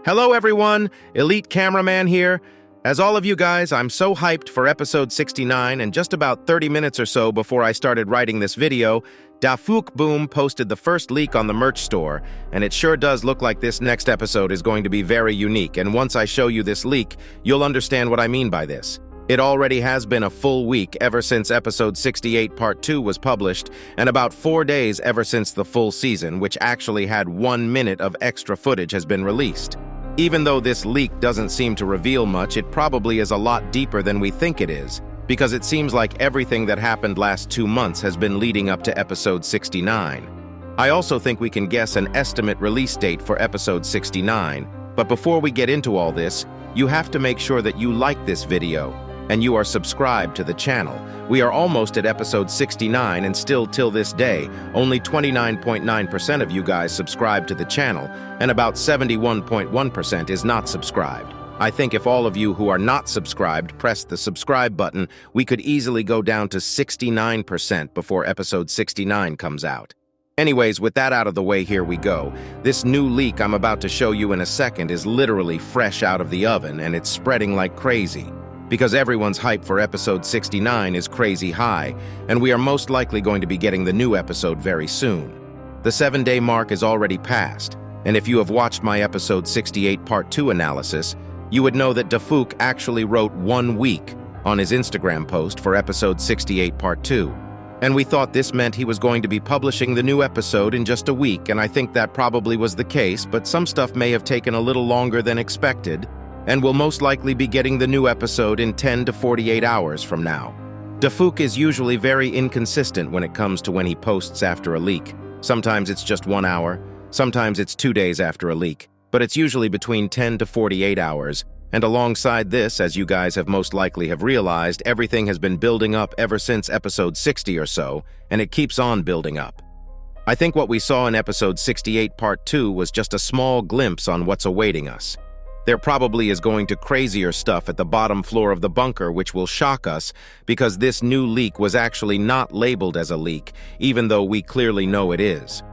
Hello everyone, Elite Cameraman here. As all of you guys, I'm so hyped for episode 69, and just about 30 minutes or so before I started writing this video, Dafuk Boom posted the first leak on the merch store, and it sure does look like this next episode is going to be very unique, and once I show you this leak, you'll understand what I mean by this. It already has been a full week ever since episode 68 part 2 was published, and about 4 days ever since the full season, which actually had 1 minute of extra footage, has been released. Even though this leak doesn't seem to reveal much, it probably is a lot deeper than we think it is, because it seems like everything that happened last 2 months has been leading up to episode 69. I also think we can guess an estimate release date for episode 69, but before we get into all this, you have to make sure that you like this video and you are subscribed to the channel. We are almost at episode 69, and still till this day, only 29.9% of you guys subscribe to the channel, and about 71.1% is not subscribed. I think if all of you who are not subscribed press the subscribe button, we could easily go down to 69% before episode 69 comes out. Anyways, with that out of the way, here we go. This new leak I'm about to show you in a second is literally fresh out of the oven, and it's spreading like crazy. Because everyone's hype for episode 69 is crazy high, and we are most likely going to be getting the new episode very soon. The 7-day mark is already passed, and if you have watched my episode 68 part 2 analysis, you would know that Dafuk actually wrote 1 week on his Instagram post for episode 68 part 2. And we thought this meant he was going to be publishing the new episode in just a week, and I think that probably was the case, but some stuff may have taken a little longer than expected, and we'll most likely be getting the new episode in 10 to 48 hours from now. Dafuk is usually very inconsistent when it comes to when he posts after a leak. Sometimes it's just 1 hour, sometimes it's 2 days after a leak, but it's usually between 10 to 48 hours, and alongside this, as you guys have most likely have realized, everything has been building up ever since episode 60 or so, and it keeps on building up. I think what we saw in episode 68 part 2 was just a small glimpse on what's awaiting us. There probably is going to crazier stuff at the bottom floor of the bunker which will shock us, because this new leak was actually not labeled as a leak, even though we clearly know it is.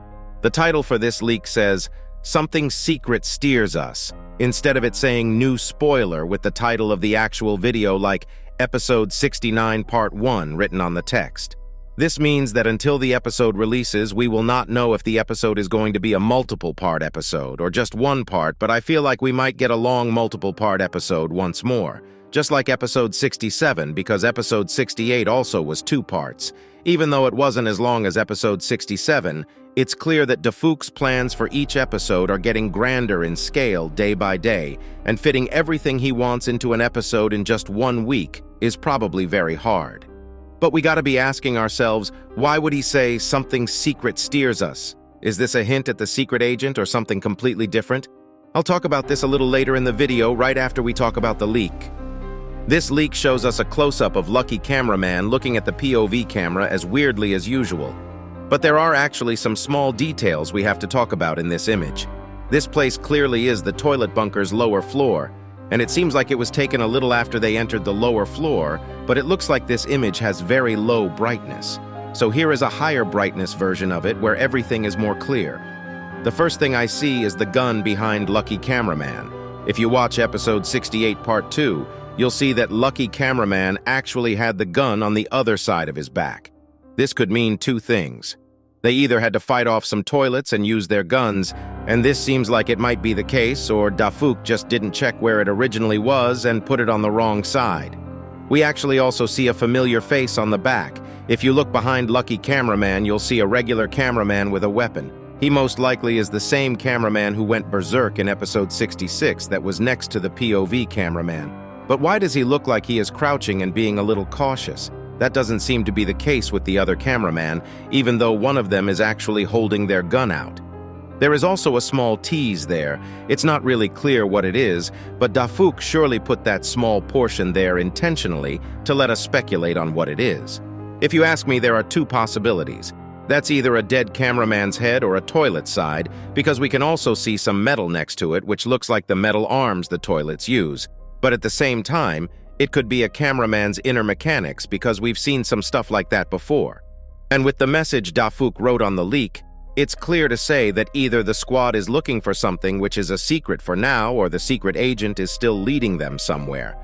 The title for this leak says, "Something Secret Steers Us," instead of it saying "New Spoiler" with the title of the actual video like Episode 69 Part 1 written on the text. This means that until the episode releases, we will not know if the episode is going to be a multiple-part episode or just one part, but I feel like we might get a long multiple-part episode once more, just like episode 67, because episode 68 also was 2 parts. Even though it wasn't as long as episode 67, it's clear that Dafuk's plans for each episode are getting grander in scale day by day, and fitting everything he wants into an episode in just 1 week is probably very hard. But we gotta be asking ourselves, why would he say "something secret steers us"? Is this a hint at the secret agent or something completely different? I'll talk about this a little later in the video, right after we talk about the leak. This leak shows us a close-up of Lucky Cameraman looking at the POV camera as weirdly as usual. But there are actually some small details we have to talk about in this image. This place clearly is the toilet bunker's lower floor, and it seems like it was taken a little after they entered the lower floor, but it looks like this image has very low brightness. So here is a higher brightness version of it where everything is more clear. The first thing I see is the gun behind Lucky Cameraman. If you watch episode 68 part 2, you'll see that Lucky Cameraman actually had the gun on the other side of his back. This could mean 2 things. They either had to fight off some toilets and use their guns, and this seems like it might be the case, or Dafuk just didn't check where it originally was and put it on the wrong side. We actually also see a familiar face on the back. If you look behind Lucky Cameraman, you'll see a regular cameraman with a weapon. He most likely is the same cameraman who went berserk in episode 66 that was next to the POV cameraman. But why does he look like he is crouching and being a little cautious? That doesn't seem to be the case with the other cameraman, even though one of them is actually holding their gun out. There is also a small tease there. It's not really clear what it is, but Dafuk surely put that small portion there intentionally to let us speculate on what it is. If you ask me, there are 2 possibilities. That's either a dead cameraman's head or a toilet side, because we can also see some metal next to it, which looks like the metal arms the toilets use. But at the same time, it could be a cameraman's inner mechanics, because we've seen some stuff like that before. And with the message Dafuk wrote on the leak, It's clear to say that either the squad is looking for something which is a secret for now, or the secret agent is still leading them somewhere.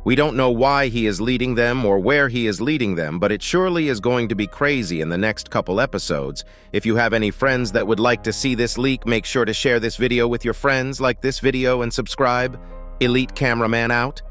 We don't know why he is leading them or where he is leading them, but it surely is going to be crazy in the next couple episodes. If you have any friends that would like to see this leak, make sure to share this video with your friends, like this video, and subscribe. Elite Cameraman out.